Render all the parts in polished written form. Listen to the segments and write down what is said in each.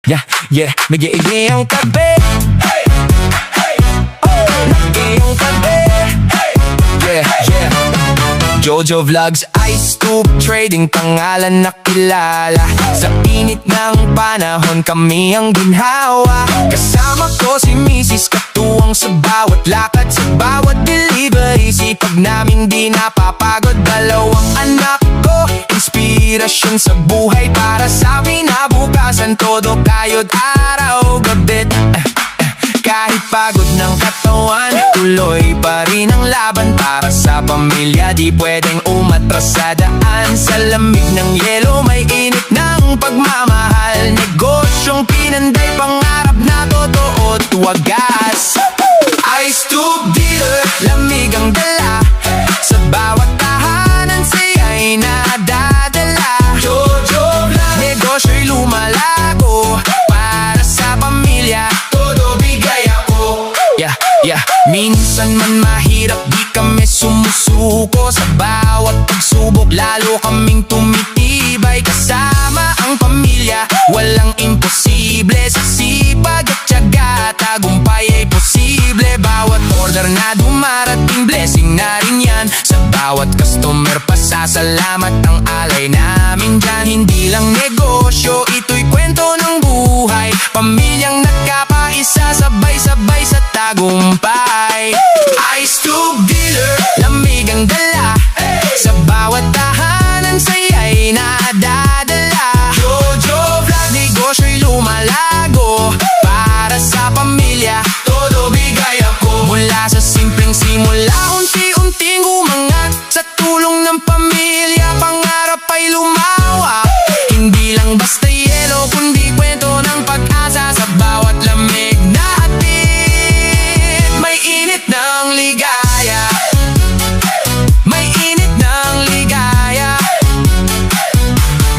Yeah, nag-iigli ang tabi. Nag-iigli ang tabi. Yeah Jojo Vlogs, Ice Scoop Trading, pangalan na kilala. Sa init ng panahon kami ang ginhawa. Kasama ko si Mrs. Katuwang sa bawat lakad, sa bawat delivery. Sipag namin di napapagod. Dalawang anak ko, inspirasyon sa buhay. Para sa kinabukasan, todo kayod araw gabi. Kahit pagod ng katawan, tuloy pa rin ang laban. Para sa pamilya, di pwedeng umatras sa daan. Sa lamig ng yelo, may init ng pagmamahal. Negosyong pinanday, pangarap na totoo at wagas. Ice Tube Dealer, lamig ang dala. Sa bawat tahanan, siya'y nadadala. Jojo Vlog, negosyo'y lumalago. Para sa pamilya, todo bigay ako. Yeah Minsan man mahirap, di kami sumusuko. Sa bawat pagsubok, lalo kaming tumitibay. Kasama ang pamilya, walang imposible. Sa sipag at tiyaga, tagumpay ay posible. Bawat order na dumarating, blessing na rin yan. Sa bawat customer, pasasalamat ang alay namin dyan. Hindi lang negosyo, ito'y kwento ng buhay. Pamilyang nagkapaisa, sabay-sabay sa tagumpay. Ice Tube Dealer, lamig ang dala. Sa bawat tahanan, saya'y nadadala. Jojo Vlog, negosyo'y lumalago. Para sa pamilya, todo bigay ako. Mula sa simpleng simula, unti-unting umangat. Sa tulong ng pamilya, pangarap ay lumawak. Hindi lang basta yelo, kundi kwento ng pag-asa. Sa bawat lamig na hatid, may init ng ligaya. May init ng ligaya.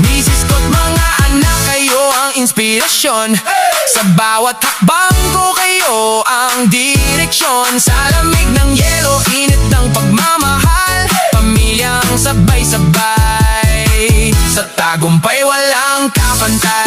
Misis ko't mga anak, kayo ang inspirasyon. Sa bawat hakbang ko, kayo ang direksyon. Sa lamig ng yelo, init ng pagmamahal. Pamilyang sabay-sabay, sa tagumpay walang kapantay.